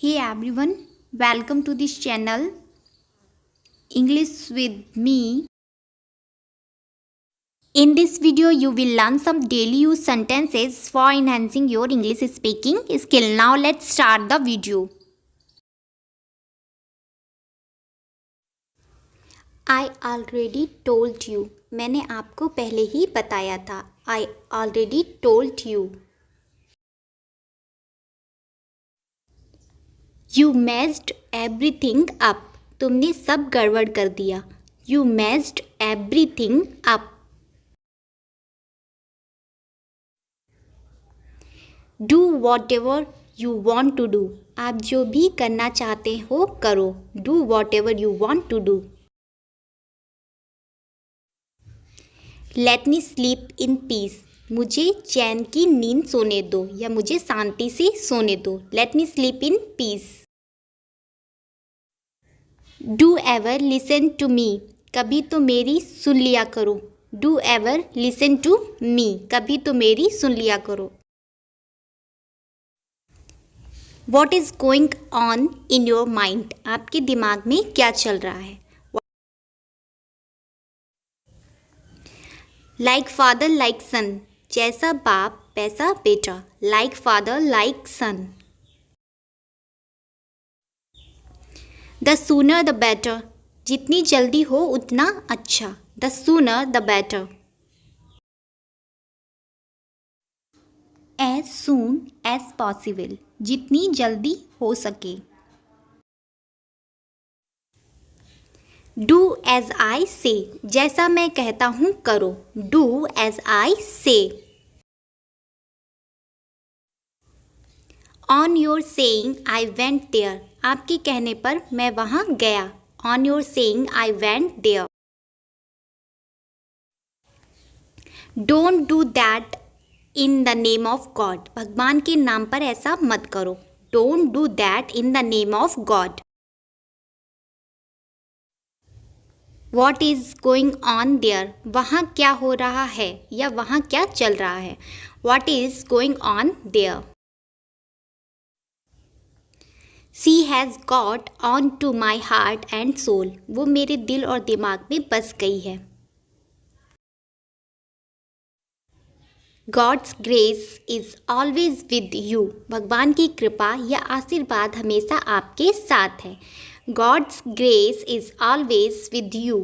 Hey everyone, welcome to this channel English with me. In this video, you will learn some daily use sentences for enhancing your English speaking skill. Now let's start the video. I already told you. मैंने आपको पहले ही बताया था. I already told you. You messed everything up. तुमने सब गड़बड़ कर दिया. You messed everything up. Do whatever you want to do. आप जो भी करना चाहते हो करो. Do whatever you want to do. Let me sleep in peace. मुझे चैन की नींद सोने दो या मुझे शांति से सोने दो. Let me sleep in peace. Do ever listen to me. कभी तो मेरी सुन लिया करो. Do ever listen to me. कभी तो मेरी सुन लिया करो. What is going on in your mind? आपके दिमाग में क्या चल रहा है? Like father, like son. जैसा बाप वैसा बेटा. Like father, like son. The sooner the better. जितनी जल्दी हो उतना अच्छा. The sooner the better. As soon as possible. जितनी जल्दी हो सके. Do as I say. जैसा मैं कहता हूँ करो. Do as I say. On your saying I went there. आपके कहने पर मैं वहाँ गया. On your saying I went there. Don't do that in the name of God. भगवान के नाम पर ऐसा मत करो. Don't do that in the name of God. What is going on there? वहाँ क्या हो रहा है या वहाँ क्या चल रहा है. What is going on there? She has got on to my heart and soul. वो मेरे दिल और दिमाग में बस गई है. God's grace is always with you. भगवान की कृपा या आशीर्वाद हमेशा आपके साथ है. God's grace is always with you.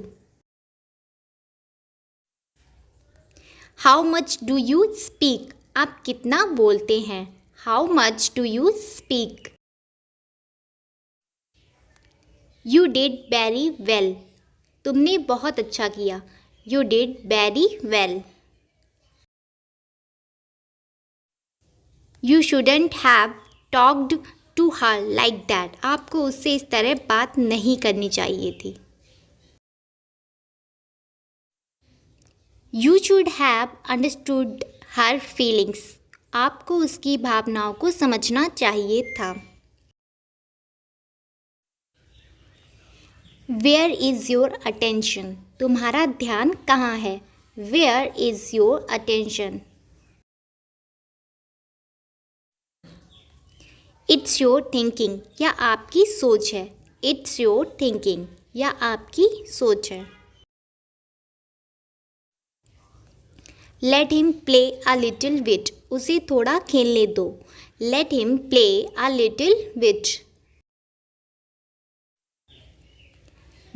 How much do you speak? आप कितना बोलते हैं. How much do you speak? You did very well. तुमने बहुत अच्छा किया. You did very well. You shouldn't have talked to her like that. आपको उससे इस तरह बात नहीं करनी चाहिए थी. You should have understood her feelings. आपको उसकी भावनाओं को समझना चाहिए था. Where is your attention? तुम्हारा ध्यान कहाँ है. Where is your attention? It's your thinking. या आपकी सोच है. It's your thinking. या आपकी सोच है. Let him play a little bit. उसे थोड़ा खेलने दो. Let him play a little bit.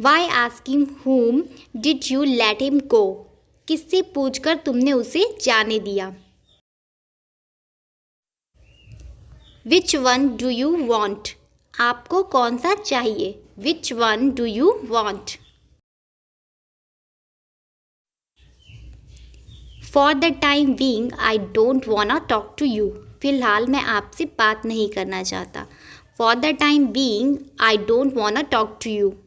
Why asking whom did you let him go? किससे पूछकर तुमने उसे जाने दिया. Which one do you want? आपको कौन सा चाहिए. Which one do you want? For the time being, I don't wanna talk to you. फिलहाल मैं आपसे बात नहीं करना चाहता. For the time being, I don't wanna talk to you.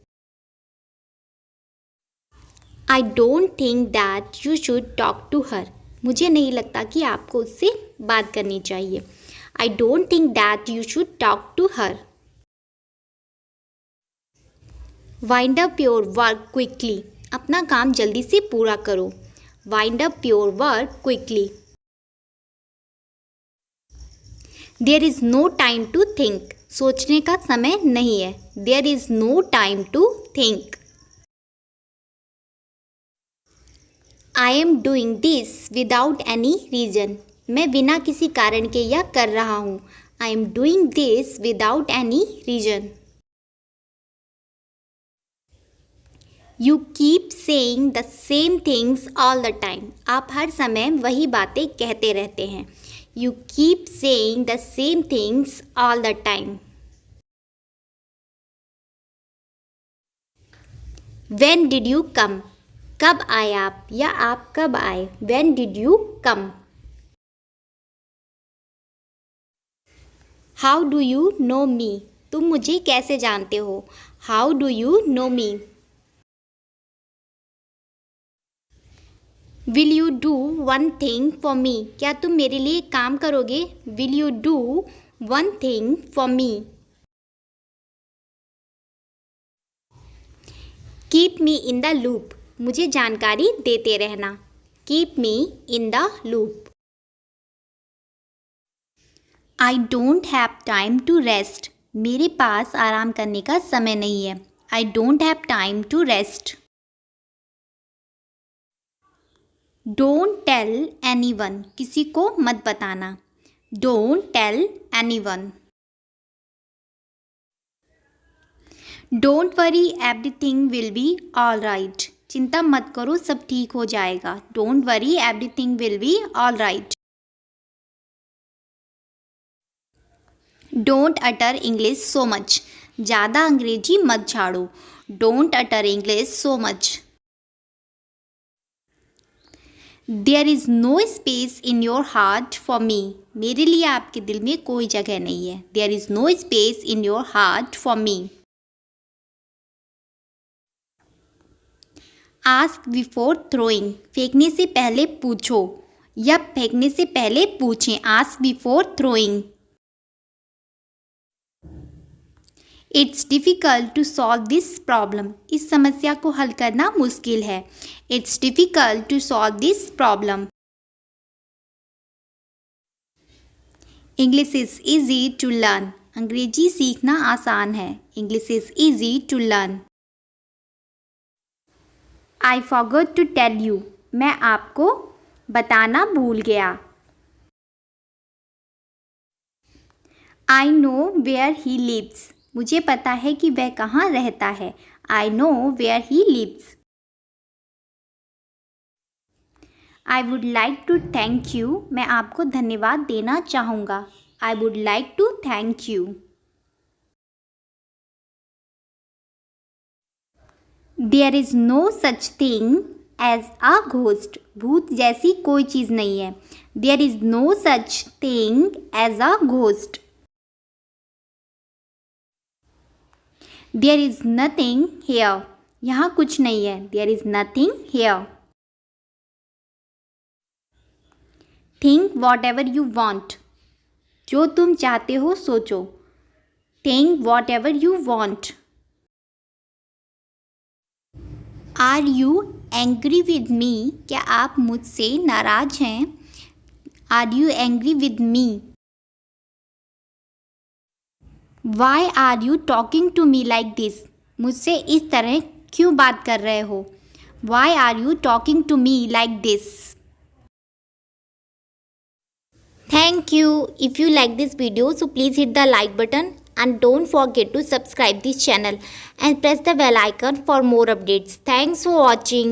I don't think that you should talk to her. मुझे नहीं लगता कि आपको उससे बात करनी चाहिए. I don't think that you should talk to her. Wind up your work quickly. अपना काम जल्दी से पूरा करो. Wind up your work quickly. There is no time to think. सोचने का समय नहीं है। There is no time to think. I am doing this without any reason. मैं बिना किसी कारण के यह कर रहा हूँ। I am doing this without any reason. You keep saying the same things all the time. आप हर समय वही बातें कहते रहते हैं। You keep saying the same things all the time. When did you come? कब आए आप या आप कब आए? When did you come? How do you know me? तुम मुझे कैसे जानते हो? How do you know me? Will you do one thing for me? क्या तुम मेरे लिए काम करोगे? Will you do one thing for me? Keep me in the loop. मुझे जानकारी देते रहना। Keep me in the loop. I don't have time to rest. मेरे पास आराम करने का समय नहीं है। I don't have time to rest. Don't tell anyone. किसी को मत बताना। Don't tell anyone. Don't worry, everything will be all right. चिंता मत करो, सब ठीक हो जाएगा। Don't worry, everything will be all right. Don't utter English so much. ज़्यादा अंग्रेजी मत झाड़ो। Don't utter English so much. There is no space in your heart for me. मेरे लिए आपके दिल में कोई जगह नहीं है। There is no space in your heart for me. Ask before throwing. फेंकने से पहले पूछो या फेंकने से पहले पूछें। Ask before throwing. It's difficult to solve this problem. इस समस्या को हल करना मुश्किल है। It's difficult to solve this problem. English is easy to learn. अंग्रेजी सीखना आसान है। English is easy to learn. I forgot to tell you. मैं आपको बताना भूल गया। I know where he lives. मुझे पता है कि वह कहाँ रहता है। I know where he lives. I would like to thank you. मैं आपको धन्यवाद देना चाहूँगा। I would like to thank you. There is no such thing as a ghost. भूत जैसी कोई चीज़ नहीं है। There is no such thing as a ghost. There is nothing here. यहाँ कुछ नहीं है। There is nothing here. Think whatever you want. जो तुम चाहते हो सोचो। Think whatever you want. Are you angry with me? क्या आप मुझसे नाराज हैं? Are you angry with me? Why are you talking to me like this? मुझसे इस तरह क्यों बात कर रहे हो? Why are you talking to me like this? Thank you. If you like this video, so please hit the like button and don't forget to subscribe this channel and press the bell icon for more updates. Thanks for watching.